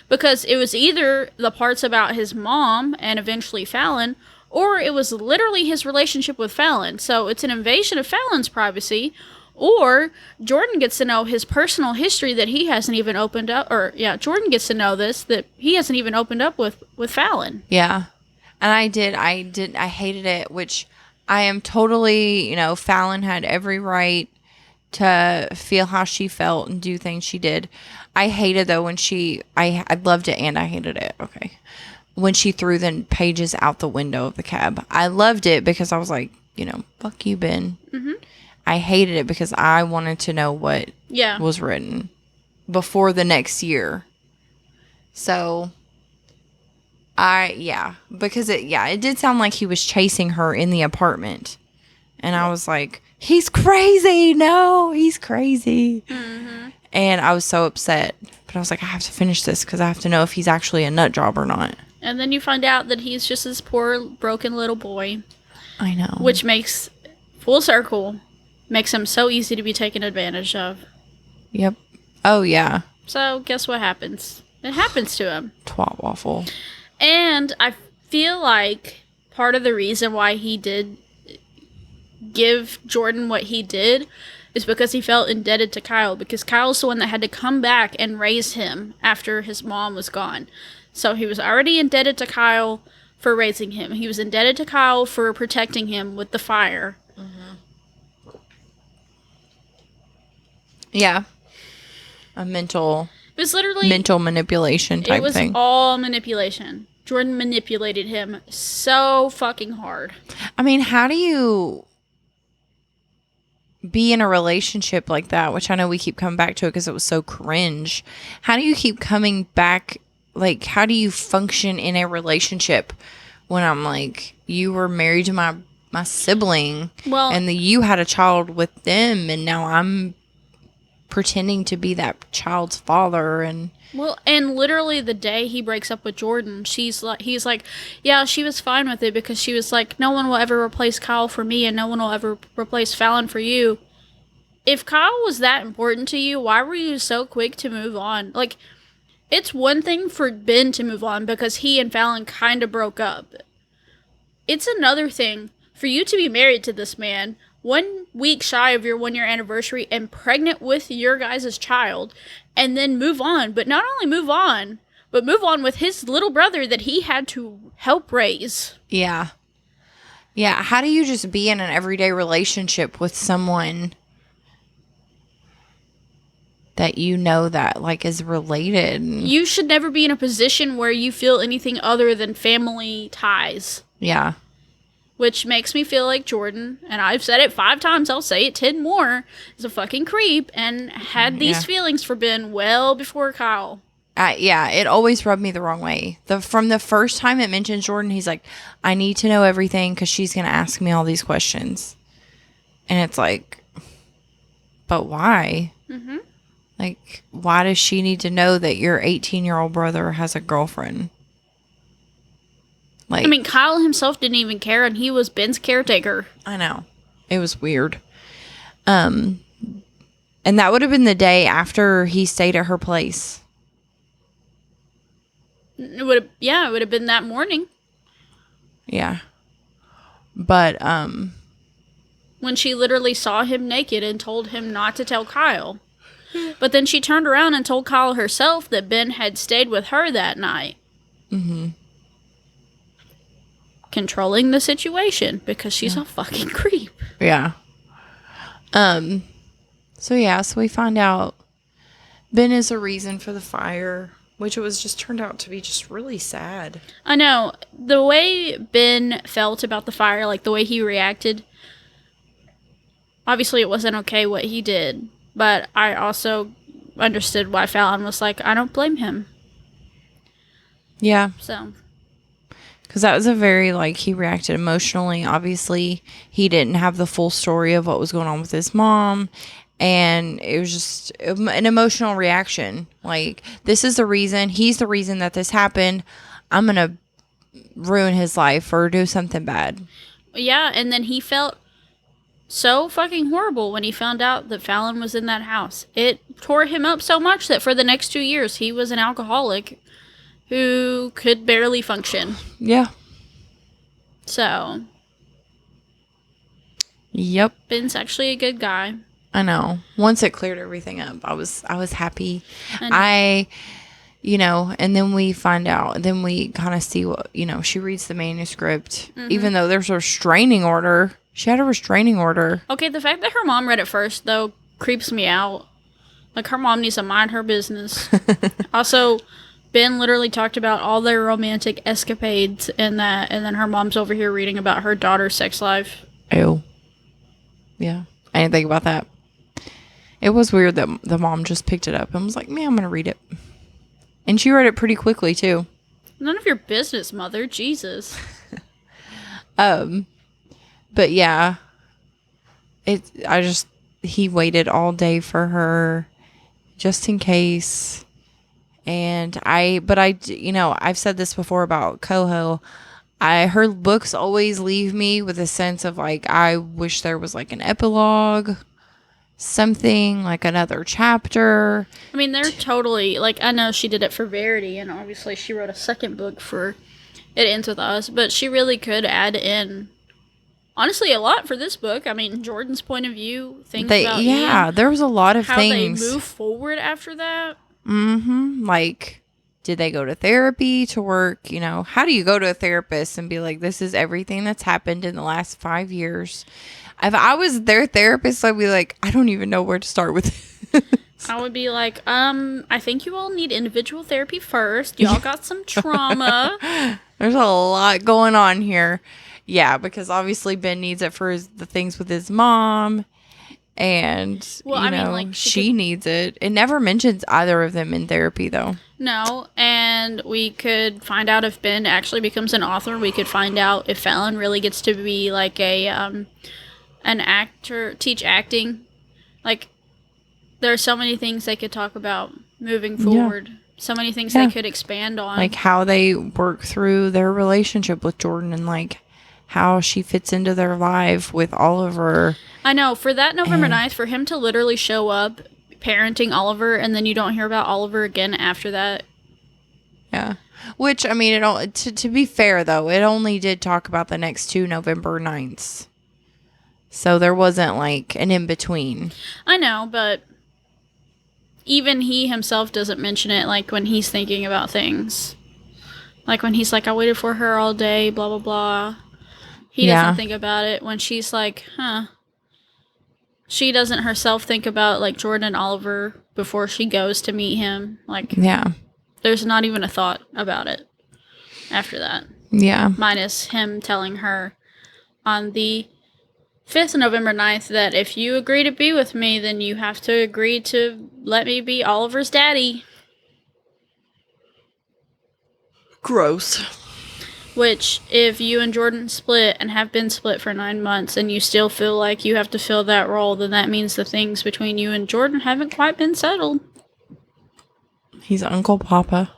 Because it was either the parts about his mom and eventually Fallon, or it was literally his relationship with Fallon. So it's an invasion of Fallon's privacy. Or Jordan gets to know his personal history that he hasn't even opened up. Or, yeah, Jordan gets to know this that he hasn't even opened up with Fallon. Yeah. And I hated it, which I am totally, you know, Fallon had every right to feel how she felt and do things she did. I hated, though, when I loved it and I hated it. Okay. When she threw the pages out the window of the cab. I loved it because I was like, you know, fuck you, Ben. I hated it because I wanted to know what was written before the next year. So, because it did sound like he was chasing her in the apartment. And I was like, he's crazy. No, he's crazy. And I was so upset. But I was like, I have to finish this because I have to know if he's actually a nut job or not. And then you find out that he's just this poor, broken little boy. I know. Which makes, full circle, makes him so easy to be taken advantage of. Yep. Oh, yeah. So, guess what happens? It happens to him. Twat waffle. And I feel like part of the reason why he did give Jordan what he did is because he felt indebted to Kyle. Because Kyle's the one that had to come back and raise him after his mom was gone. So he was already indebted to Kyle for raising him. He was indebted to Kyle for protecting him with the fire. Yeah. A mental... It was literally... mental manipulation type thing. It was all manipulation. Jordan manipulated him so fucking hard. I mean, how do you be in a relationship like that? Which I know we keep coming back to it because it was so cringe. How do you keep coming back? Like, how do you function in a relationship when I'm like, you were married to my sibling, and you had a child with them, and now I'm pretending to be that child's father? And literally the day he breaks up with Jordan, he's like, yeah, she was fine with it because she was like, no one will ever replace Kyle for me, and no one will ever replace Fallon for you. If Kyle was that important to you, why were you so quick to move on? Like, it's one thing for Ben to move on because he and Fallon kind of broke up. It's another thing for you to be married to this man 1 week shy of your 1 year anniversary and pregnant with your guys' child, and then move on. But not only move on, but move on with his little brother that he had to help raise. Yeah. Yeah. How do you just be in an everyday relationship with someone that you know that like is related? You should never be in a position where you feel anything other than family ties. Yeah. Which makes me feel like Jordan, and I've said it 5 times, I'll say it 10 more, is a fucking creep and had these feelings for Ben well before Kyle. Yeah, it always rubbed me the wrong way. From the first time it mentioned Jordan, he's like, I need to know everything because she's going to ask me all these questions. And it's like, but why? Mm-hmm. Like, why does she need to know that your 18-year-old brother has a girlfriend? Like, I mean, Kyle himself didn't even care, and he was Ben's caretaker. I know. It was weird. And that would have been the day after he stayed at her place. It would have been that morning. Yeah. But, when she literally saw him naked and told him not to tell Kyle. But then she turned around and told Kyle herself that Ben had stayed with her that night. Mm-hmm. Controlling the situation because she's a fucking creep. Yeah. So we find out Ben is a reason for the fire, which it was just turned out to be just really sad. I know. The way Ben felt about the fire, like the way he reacted, obviously it wasn't okay what he did, but I also understood why Fallon was like, I don't blame him. Yeah. So. Because that was a very, like, he reacted emotionally. Obviously, he didn't have the full story of what was going on with his mom. And it was just an emotional reaction. Like, this is the reason. He's the reason that this happened. I'm going to ruin his life or do something bad. Yeah, and then he felt so fucking horrible when he found out that Fallon was in that house. It tore him up so much that for the next 2 years, he was an alcoholic who could barely function. Yeah. So. Yep. Ben's actually a good guy. I know. Once it cleared everything up, I was happy. And then we find out, then we kind of see what, she reads the manuscript, even though there's a restraining order. She had a restraining order. Okay, the fact that her mom read it first, though, creeps me out. Like, her mom needs to mind her business. Also, Ben literally talked about all their romantic escapades and that, and then her mom's over here reading about her daughter's sex life. Ew. Yeah. I didn't think about that. It was weird that the mom just picked it up and was like, man, I'm going to read it. And she read it pretty quickly, too. None of your business, mother. Jesus. But yeah. He waited all day for her just in case. And I've said this before about Coho. Her books always leave me with a sense of like, I wish there was like an epilogue, something like another chapter. I mean, they're totally like, I know she did it for Verity, and obviously she wrote a second book for It Ends With Us, but she really could add in, honestly, a lot for this book. I mean, Jordan's point of view, things about Ian, there was a lot of how things. How they move forward after that. Mm-hmm. Like, did they go to therapy to work? How do you go to a therapist and be like, this is everything that's happened in the last 5 years? If I was their therapist, I'd be like, I don't even know where to start with this. I would be like, I think you all need individual therapy first. Y'all got some trauma. There's a lot going on here. Yeah, because obviously Ben needs it for the things with his mom. And, she needs it. It never mentions either of them in therapy, though. No, and we could find out if Ben actually becomes an author. We could find out if Fallon really gets to be, like, an actor, teach acting. Like, there are so many things they could talk about moving forward. Yeah. So many things they could expand on. Like, how they work through their relationship with Jordan and, like, how she fits into their life with Oliver. I know. For that November 9th, for him to literally show up parenting Oliver and then you don't hear about Oliver again after that, Yeah. Which, I mean, to be fair, though, it only did talk about the next 2 November 9ths. So there wasn't, like, an in-between. I know, but even he himself doesn't mention it, like, when he's thinking about things. Like, when he's like, I waited for her all day, blah, blah, blah. He doesn't think about it. When she's like, she doesn't herself think about, like, Jordan and Oliver before she goes to meet him. Like, Yeah. There's not even a thought about it after that. Yeah. Minus him telling her on the 5th of November 9th that if you agree to be with me, then you have to agree to let me be Oliver's daddy. Gross. Which, if you and Jordan split and have been split for 9 months and you still feel like you have to fill that role, then that means the things between you and Jordan haven't quite been settled. He's Uncle Papa.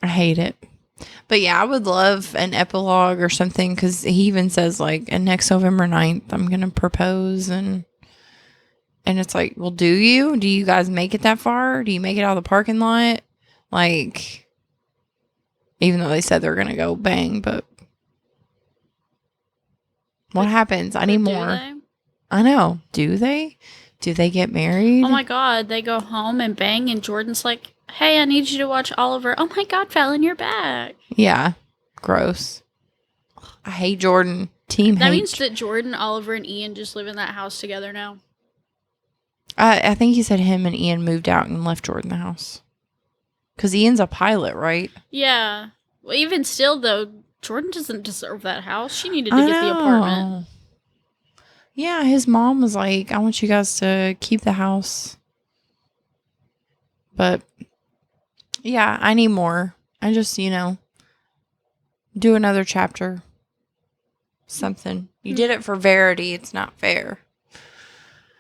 I hate it. But yeah, I would love an epilogue or something, because he even says, like, and next November 9th, I'm going to propose. And it's like, well, do you? Do you guys make it that far? Do you make it out of the parking lot? Like, even though they said they're going to go bang, but what happens? I need more. They? I know. Do they? Do they get married? Oh my God, they go home and bang, and Jordan's like, hey, I need you to watch Oliver. Oh my God, Fallon, you're back. Yeah. Gross. I hate Jordan. That means that Jordan, Oliver, and Ian just live in that house together now. I think he said him and Ian moved out and left Jordan the house. Because Ian's a pilot, right? Yeah. Well, even still, though, Jordan doesn't deserve that house. She needed to get the apartment. Yeah, his mom was like, I want you guys to keep the house. But, yeah, I need more. I just, do another chapter. Something. You did it for Verity. It's not fair.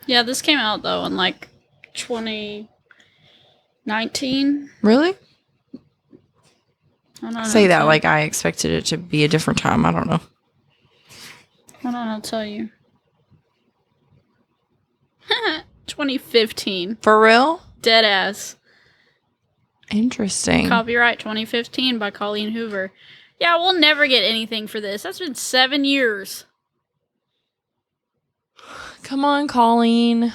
Yeah, this came out, though, in, like, 2019. Really? I don't Say that like I expected it to be a different time. I don't know. Hold on, I'll tell you. 2015. For real? Dead ass. Interesting. Copyright 2015 by Colleen Hoover. Yeah, we'll never get anything for this. That's been 7 years. Come on, Colleen.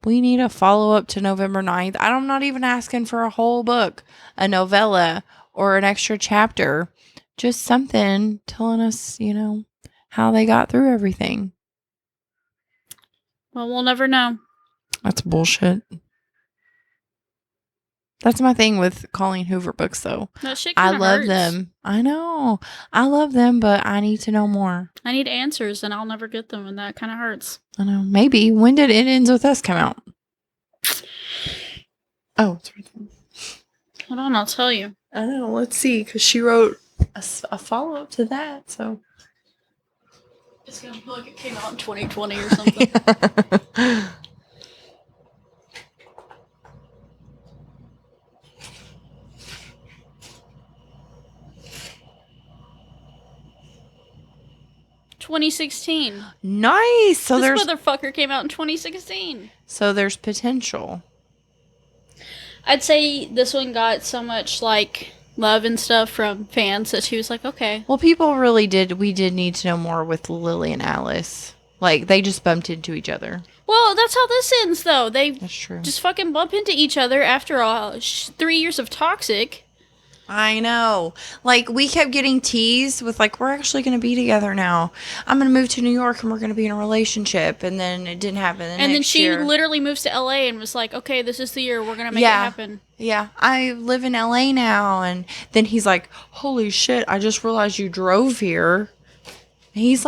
We need a follow-up to November 9th. I'm not even asking for a whole book, a novella, or an extra chapter. Just something telling us, how they got through everything. Well, we'll never know. That's bullshit. That's my thing with Colleen Hoover books, though. That shit I kinda love hurts. them. I know. I love them, but I need to know more. I need answers, and I'll never get them, and that kind of hurts. I know. Maybe. When did It Ends With Us come out? Oh, it's right there. Hold on, I'll tell you. I know. Let's see, because she wrote a follow-up to that, so. It's gonna feel like it came out in 2020 or something. 2016. Nice. So this motherfucker came out in 2016. So there's potential. I'd say this one got so much love and stuff from fans that she was like, okay. Well, people really did. We did need to know more with Lily and Alice. Like, they just bumped into each other. Well, that's how this ends, though. That's true. Just fucking bump into each other after 3 years of toxic. I know. Like, we kept getting teased with, we're actually going to be together now. I'm going to move to New York and we're going to be in a relationship. And then it didn't happen. And then she literally moves to LA and was like, okay, this is the year we're going to make it happen. Yeah. I live in LA now. And then he's like, holy shit, I just realized you drove here. He's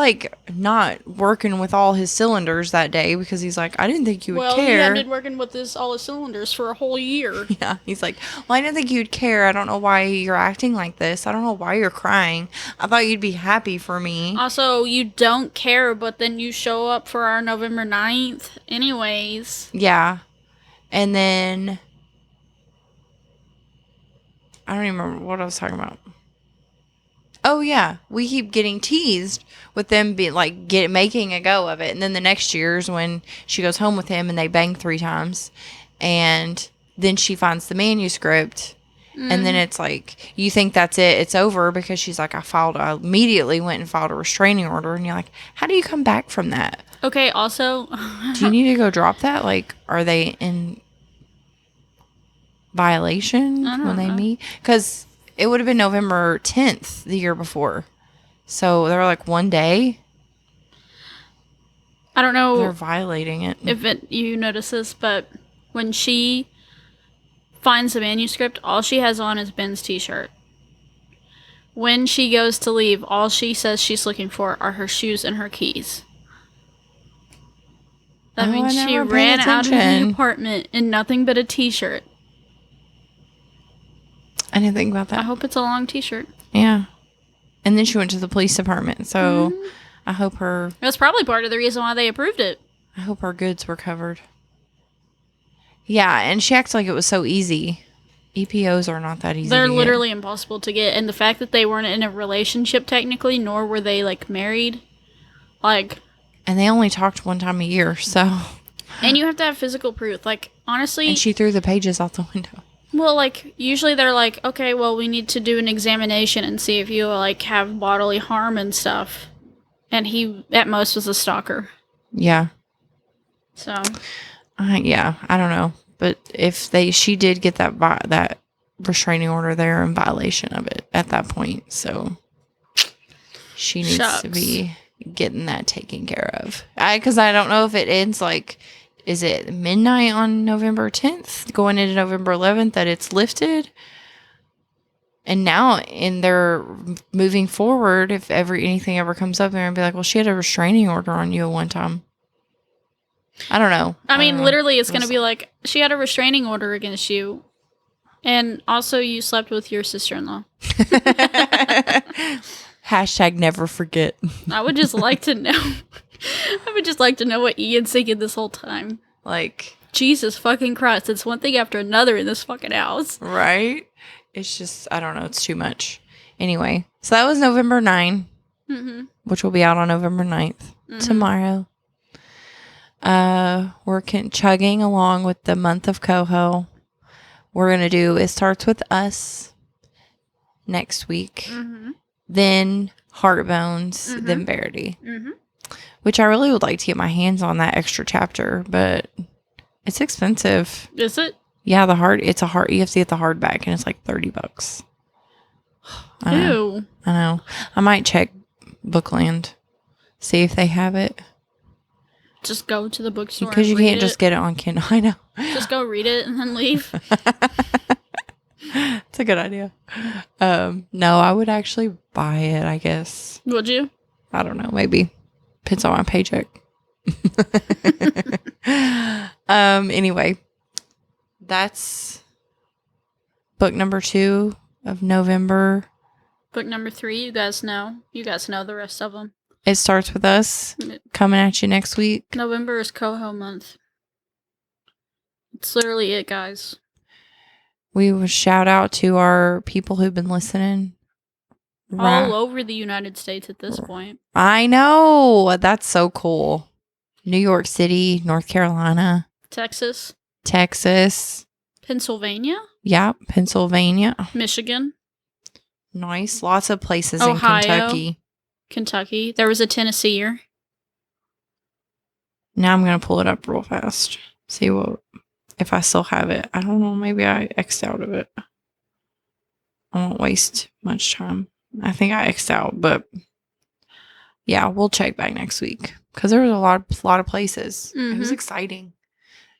not working with all his cylinders that day because he's like, I didn't think you would care. Well, he hadn't been working with all his cylinders for a whole year. Yeah, he's like, well, I didn't think you'd care. I don't know why you're acting like this. I don't know why you're crying. I thought you'd be happy for me. Also, you don't care, but then you show up for our November 9th anyways. Yeah. And then, I don't even remember what I was talking about. Oh, yeah. We keep getting teased with them being making a go of it. And then the next year's when she goes home with him and they bang 3 times. And then she finds the manuscript And then it's like, you think that's it. It's over because she's like, I immediately went and filed a restraining order. And you're like, how do you come back from that? Okay, also. Do you need to go drop that? Like, are they in violation when they meet? Because it would have been November 10th the year before. So they were like 1 day. I don't know. They're violating it. If you notice this, but when she finds the manuscript, all she has on is Ben's t-shirt. When she goes to leave, all she says she's looking for are her shoes and her keys. That means she ran out of the apartment in nothing but a t-shirt. I didn't think about that. I hope it's a long t-shirt. Yeah. And then she went to the police department. So I hope that's probably part of the reason why they approved it. I hope her goods were covered. Yeah, and she acts like it was so easy. EPOs are not that easy. They're literally impossible to get. And the fact that they weren't in a relationship technically, nor were they like married, like. And they only talked one time a year, so. And you have to have physical proof. Like, honestly. And she threw the pages out the window. Well, like, usually they're like, okay, well, we need to do an examination and see if you, like, have bodily harm and stuff. And he, at most, was a stalker. Yeah. So. Yeah, I don't know. But if she did get that restraining order, they're in violation of it at that point. So she needs to be getting that taken care of. Because I don't know if it ends like, is it midnight on November 10th, going into November 11th that it's lifted? And now, they're moving forward, if anything ever comes up, they're going to be like, well, she had a restraining order on you at one time. I don't know. I mean, literally, it's going to be like, she had a restraining order against you. And also, you slept with your sister-in-law. Hashtag never forget. I would just like to know. I would just like to know what Ian's thinking this whole time. Like, Jesus fucking Christ. It's one thing after another in this fucking house. Right? It's just, I don't know. It's too much. Anyway, so that was November 9, which will be out on November 9th, tomorrow. We're chugging along with the month of Coho. We're going to do It Starts With Us next week. Then Heartbones, then Verity. Which I really would like to get my hands on that extra chapter, but it's expensive. Is it? Yeah, you have to get the hardback, and it's like $30. I know. I might check Bookland, see if they have it. Just go to the bookstore. Because you can't just get it on Kindle. I know. Just go read it and then leave. It's a good idea. No, I would actually buy it, I guess. Would you? I don't know. Maybe. Depends on my paycheck. Anyway, that's book number 2 of November. Book number 3, you guys know. You guys know the rest of them. It Starts With Us, coming at you next week. November is Coho month. It's literally it, guys. We will shout out to our people who've been listening. All over the United States at this point. I know. That's so cool. New York City, North Carolina. Texas. Pennsylvania. Yeah, Pennsylvania. Michigan. Nice. Lots of places Ohio, in Kentucky. There was a Tennesseer. Now I'm going to pull it up real fast. See if I still have it. I don't know. Maybe I X'd out of it. I won't waste much time. I think I X'd out, but yeah, we'll check back next week because there was a lot of places. It was exciting.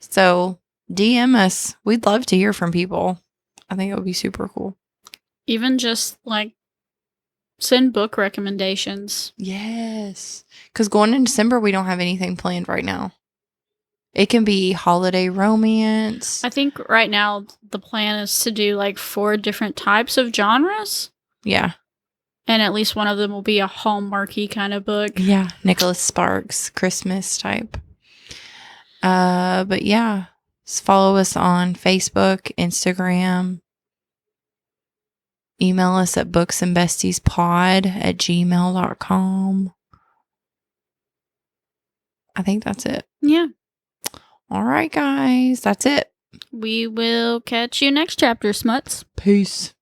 So DM us. We'd love to hear from people. I think it would be super cool. Even just like send book recommendations. Yes. Because going in December, we don't have anything planned right now. It can be holiday romance. I think right now the plan is to do like 4 different types of genres. Yeah. And at least one of them will be a Hallmarky kind of book. Yeah. Nicholas Sparks, Christmas type. But yeah. Just follow us on Facebook, Instagram. Email us at booksandbestiespod@gmail.com. I think that's it. Yeah. All right, guys. That's it. We will catch you next chapter, Smuts. Peace.